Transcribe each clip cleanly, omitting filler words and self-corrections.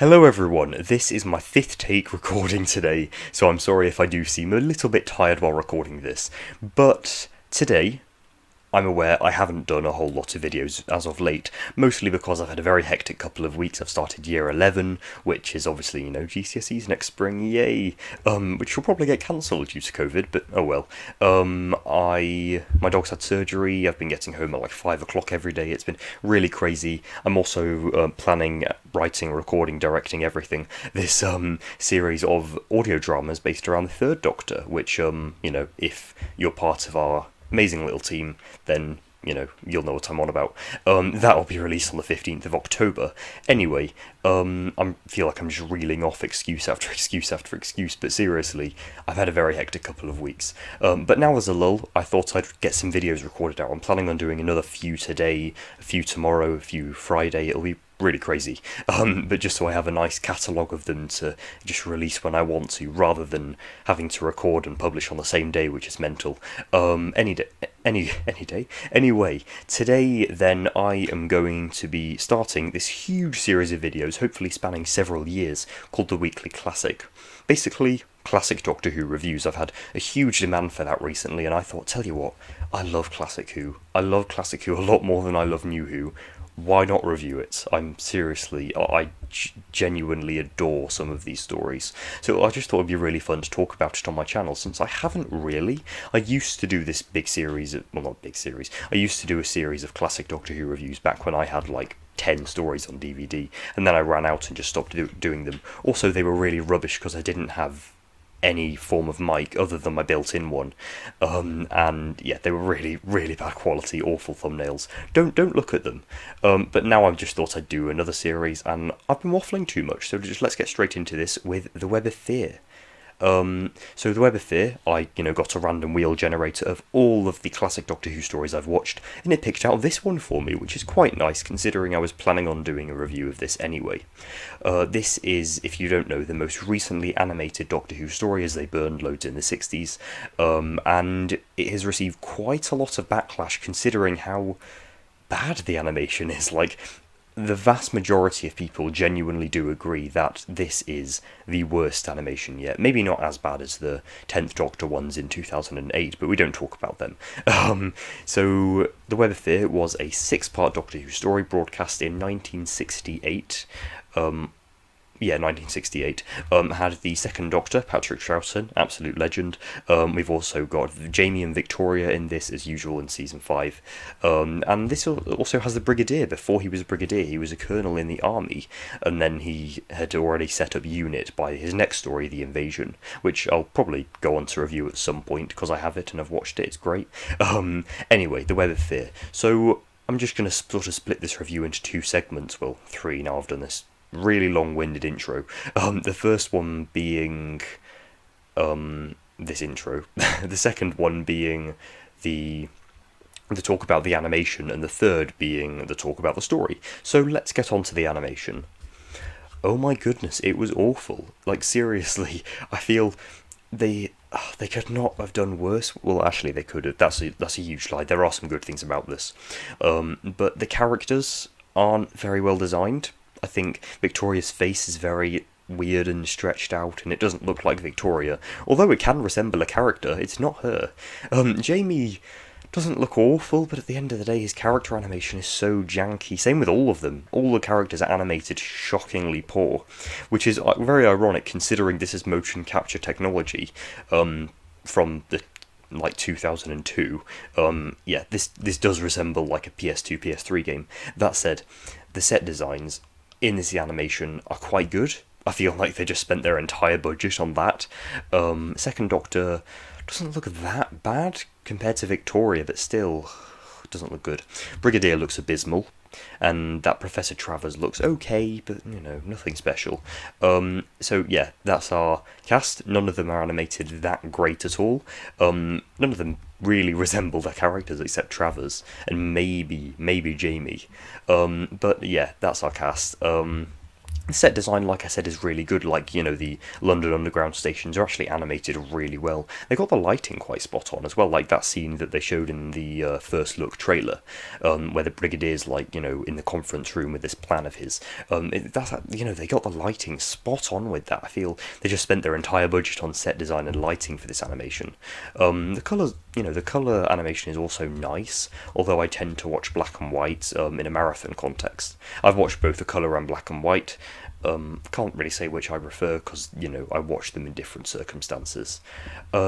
Hello everyone, this is my fifth take recording today, so I'm sorry if I do seem a little bit tired while recording this. But today, I'm aware I haven't done a whole lot of videos as of late, mostly because I've had a very hectic couple of weeks. I've started year 11, which is obviously, GCSEs next spring, yay! Which will probably get cancelled due to COVID, but oh well. My dog's had surgery, I've been getting home at like 5 o'clock every day, it's been really crazy. I'm also planning, writing, recording, directing, everything, this series of audio dramas based around the Third Doctor, which, if you're part of our amazing little team, then you'll know what I'm on about. That'll be released on the 15th of October. Anyway, I feel like I'm just reeling off excuse after excuse after excuse, but seriously, I've had a very hectic couple of weeks. But now as a lull, I thought I'd get some videos recorded out. I'm planning on doing another few today, a few tomorrow, a few Friday. It'll be really crazy, but just so I have a nice catalogue of them to just release when I want to, rather than having to record and publish on the same day, which is mental. Any day. Anyway, today then I am going to be starting this huge series of videos, hopefully spanning several years, called the Weekly Classic. Basically, classic Doctor Who reviews. I've had a huge demand for that recently, and I thought, tell you what, I love Classic Who. I love Classic Who a lot more than I love New Who. Why not review it? I genuinely adore some of these stories. So I just thought it'd be really fun to talk about it on my channel, since I haven't really. I used to do this big series, not big series, I used to do a series of classic Doctor Who reviews back when I had like 10 stories on DVD, and then I ran out and just stopped doing them. Also, they were really rubbish because I didn't have any form of mic other than my built-in one, and yeah, they were really, really bad quality, awful thumbnails. Don't look at them. But now I've just thought I'd do another series, and I've been waffling too much, so just let's get straight into this with The Web of Fear. So The Web of Fear, I got a random wheel generator of all of the classic Doctor Who stories I've watched, and it picked out this one for me, which is quite nice considering I was planning on doing a review of this anyway. This is, if you don't know, the most recently animated Doctor Who story, as they burned loads in the 60s, and it has received quite a lot of backlash considering how bad the animation is. Like, the vast majority of people genuinely do agree that this is the worst animation yet. Maybe not as bad as the 10th Doctor ones in 2008, but we don't talk about them. So, The Web of Fear was a 6-part Doctor Who story broadcast in 1968. 1968, had the second Doctor, Patrick Troughton, absolute legend. We've also got Jamie and Victoria in this, as usual, in Season 5. And this also has the Brigadier. Before he was a Brigadier, he was a Colonel in the Army, and then he had already set up UNIT by his next story, The Invasion, which I'll probably go on to review at some point, because I have it and I've watched it, it's great. Anyway, The Web of Fear. So, I'm just going to sort of split this review into 2 segments, well, 3 now I've done this really long-winded intro. The first one being this intro, the second one being the talk about the animation, and the third being the talk about the story. So let's get on to the animation. Oh my goodness, it was awful. Like, seriously, I feel they could not have done worse. Well, actually, they could have. That's a huge lie. There are some good things about this, but the characters aren't very well designed. I think Victoria's face is very weird and stretched out, and it doesn't look like Victoria. Although it can resemble a character, it's not her. Jamie doesn't look awful, but at the end of the day, his character animation is so janky. Same with all of them. All the characters are animated shockingly poor, which is very ironic considering this is motion capture technology from the 2002. This does resemble like a PS2, PS3 game. That said, the set designs in this animation are quite good. I feel like they just spent their entire budget on that. Second Doctor doesn't look that bad compared to Victoria, but still doesn't look good. Brigadier looks abysmal, and that Professor Travers looks okay, but nothing special. So yeah, that's our cast. None of them are animated that great at all. None of them really resemble their characters except Travers and maybe Jamie. But yeah, that's our cast. The set design, like I said, is really good. Like, the London Underground stations are actually animated really well. They got the lighting quite spot on as well, like that scene that they showed in the first look trailer, where the Brigadier's like, in the conference room with this plan of his. They got the lighting spot on with that. I feel they just spent their entire budget on set design and lighting for this animation. The colours, the colour animation is also nice, although I tend to watch black and white in a marathon context. I've watched both the colour and black and white. Can't really say which I prefer because, I watch them in different circumstances.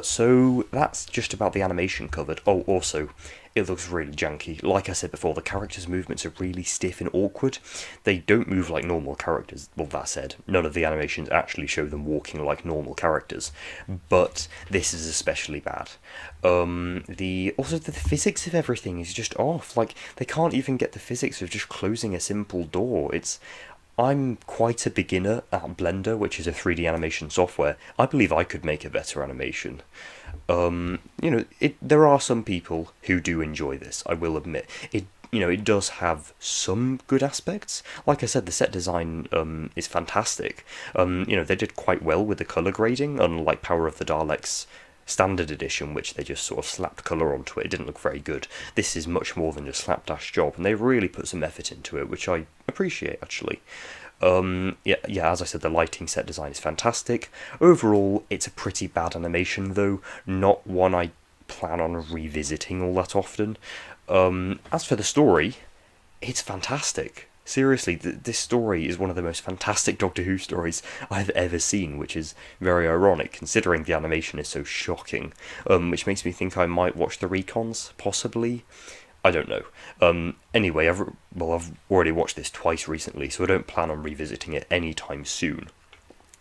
So that's just about the animation covered. Oh, also, it looks really janky. Like I said before, the characters' movements are really stiff and awkward. They don't move like normal characters. Well, that said, none of the animations actually show them walking like normal characters, but this is especially bad. The physics of everything is just off. Like, they can't even get the physics of just closing a simple door. I'm quite a beginner at Blender, which is a 3D animation software. I believe I could make a better animation. There are some people who do enjoy this, I will admit. It does have some good aspects. Like I said, the set design is fantastic. They did quite well with the colour grading, unlike Power of the Daleks Standard Edition, which they just sort of slapped colour onto it. It didn't look very good. This is much more than a slapdash job, and they really put some effort into it, which I appreciate, actually. As I said, the lighting, set design is fantastic. Overall, it's a pretty bad animation, though, not one I plan on revisiting all that often. As for the story, it's fantastic. Seriously, this story is one of the most fantastic Doctor Who stories I've ever seen, which is very ironic considering the animation is so shocking, which makes me think I might watch the recons, possibly. I don't know. Anyway, I've already watched this twice recently, so I don't plan on revisiting it anytime soon,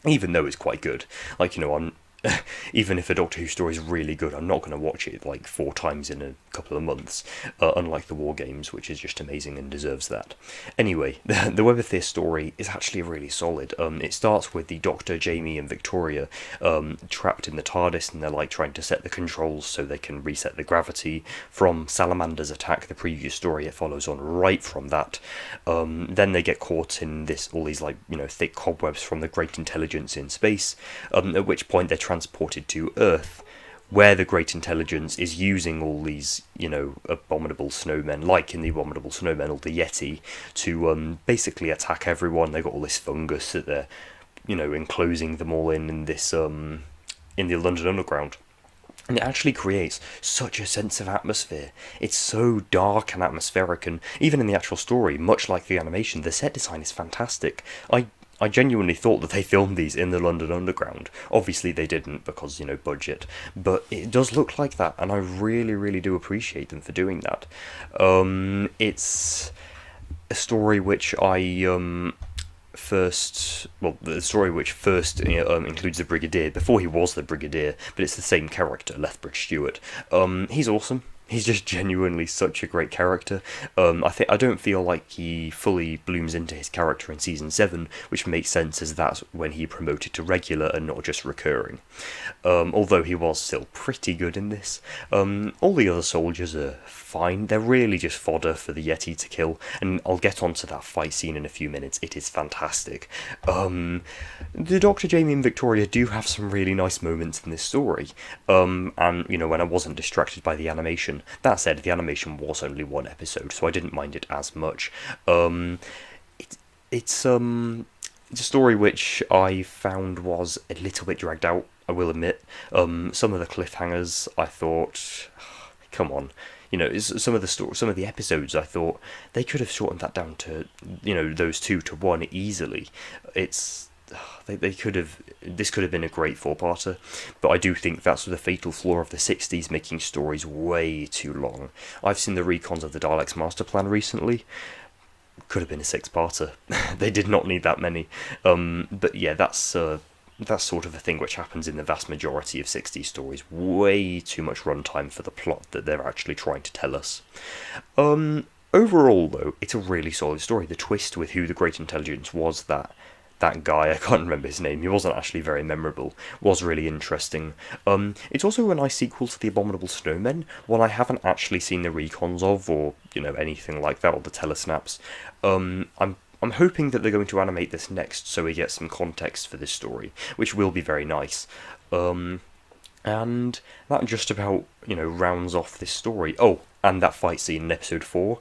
even though it's quite good. Like, I'm even if a Doctor Who story is really good, I'm not going to watch it like 4 times in a couple of months, unlike the War Games, which is just amazing and deserves that. Anyway, the Web of Fear story is actually really solid. It starts with the Doctor, Jamie, and Victoria trapped in the TARDIS, and they're like trying to set the controls so they can reset the gravity from Salamander's attack. The previous story, it follows on right from that. Then they get caught in all these thick cobwebs from the Great Intelligence in space, at which point they're transported to Earth, where the Great Intelligence is using all these, abominable snowmen, like in the Abominable Snowmen or the Yeti, to basically attack everyone. They've got all this fungus that they're, enclosing them all in this, in the London Underground. And it actually creates such a sense of atmosphere. It's so dark and atmospheric, and even in the actual story, much like the animation, the set design is fantastic. I genuinely thought that they filmed these in the London Underground. Obviously they didn't because, budget. But it does look like that, and I really, really do appreciate them for doing that. It's a story which the story which first includes the Brigadier, before he was the Brigadier, but it's the same character, Lethbridge Stewart. He's awesome. He's just genuinely such a great character. I don't feel like he fully blooms into his character in season 7, which makes sense as that's when he promoted to regular and not just recurring. Although he was still pretty good in this. All the other soldiers are fine. They're really just fodder for the Yeti to kill, and I'll get onto that fight scene in a few minutes. It is fantastic. The Dr. Jamie and Victoria do have some really nice moments in this story, and when I wasn't distracted by the animation. That said, the animation was only 1 episode, so I didn't mind it as much. It's a story which I found was a little bit dragged out, I will admit. Some of the cliffhangers, I thought, come on. Some of the episodes, I thought they could have shortened that down to, those 2 to 1 easily. This could have been a great 4-parter, but I do think that's the fatal flaw of the 60s, making stories way too long. I've seen the recons of the Daleks Master Plan recently. Could have been a 6-parter. They did not need that many. But yeah, that's sort of a thing which happens in the vast majority of 60s stories. Way too much runtime for the plot that they're actually trying to tell us. Overall, though, it's a really solid story. The twist with who the Great Intelligence was, that guy, I can't remember his name, he wasn't actually very memorable, was really interesting. It's also a nice sequel to the Abominable Snowmen, one I haven't actually seen the recons of, or, anything like that, or the telesnaps. I'm I'm hoping that they're going to animate this next so we get some context for this story, which will be very nice. And that just about, rounds off this story. Oh, and that fight scene in episode 4,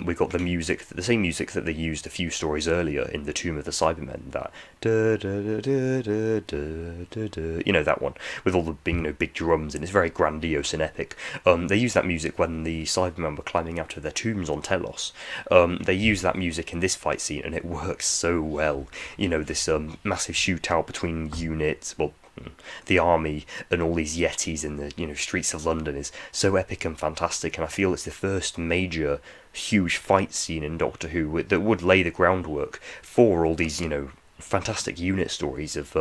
we got the music, the same music that they used a few stories earlier in the Tomb of the Cybermen, that that one, with all the big drums, and it's very grandiose and epic. They used that music when the Cybermen were climbing out of their tombs on Telos. They use that music in this fight scene, and it works so well. This massive shootout between units, the army and all these yetis in the streets of London is so epic and fantastic, and I feel it's the first major huge fight scene in Doctor Who that would lay the groundwork for all these fantastic unit stories of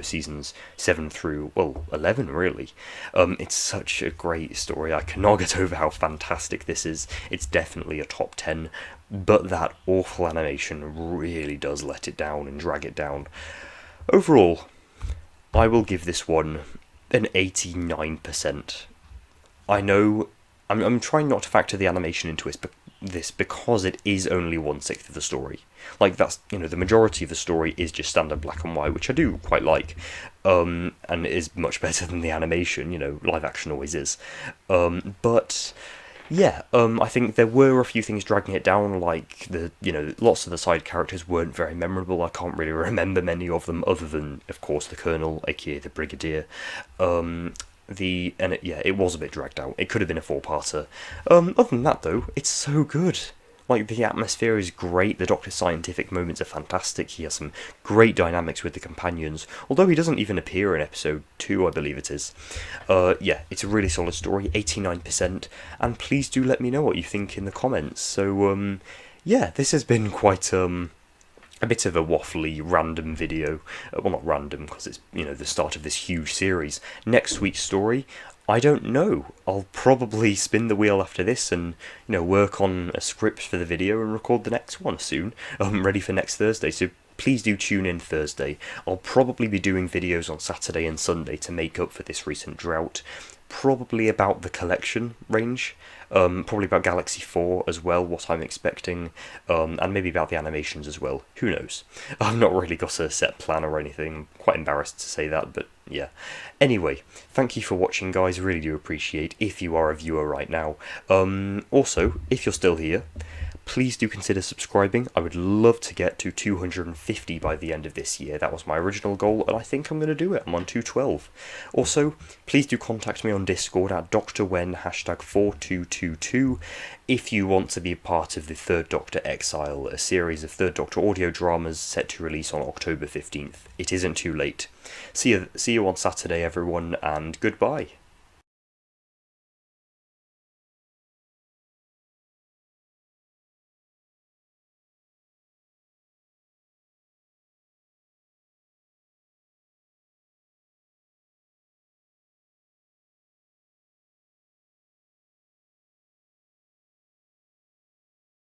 seasons 7 through 11 really. It's such a great story. I cannot get over how fantastic this is. It's definitely a top 10, but that awful animation really does let it down and drag it down. Overall, I will give this one an 89%. I know I'm trying not to factor the animation into this because it is only 1/6 of the story. Like, that's, the majority of the story is just standard black and white, which I do quite like, and it is much better than the animation, live action always is. But yeah, I think there were a few things dragging it down, like lots of the side characters weren't very memorable. I can't really remember many of them, other than, of course, the Colonel, aka the Brigadier. It was a bit dragged out. It could have been a 4-parter. Other than that, though, it's so good. Like, the atmosphere is great, the Doctor's scientific moments are fantastic, he has some great dynamics with the companions, although he doesn't even appear in episode 2, I believe it is. It's a really solid story, 89%, and please do let me know what you think in the comments. So, this has been quite, a bit of a waffly, random video. Well, not random, because it's, the start of this huge series. Next week's story, I don't know. I'll probably spin the wheel after this and, work on a script for the video and record the next one soon. I'm ready for next Thursday, so please do tune in Thursday. I'll probably be doing videos on Saturday and Sunday to make up for this recent drought. Probably about the collection range, probably about Galaxy 4 as well, what I'm expecting, and maybe about the animations as well. Who knows? I've not really got a set plan or anything. I'm quite embarrassed to say that, but yeah. Anyway, thank you for watching, guys. Really do appreciate if you are a viewer right now. Also, if you're still here, please do consider subscribing. I would love to get to 250 by the end of this year. That was my original goal, and I think I'm going to do it. I'm on 212. Also, please do contact me on Discord at DrWen #4222 if you want to be a part of the Third Doctor Exile, a series of Third Doctor audio dramas set to release on October 15th. It isn't too late. See you on Saturday, everyone, and goodbye.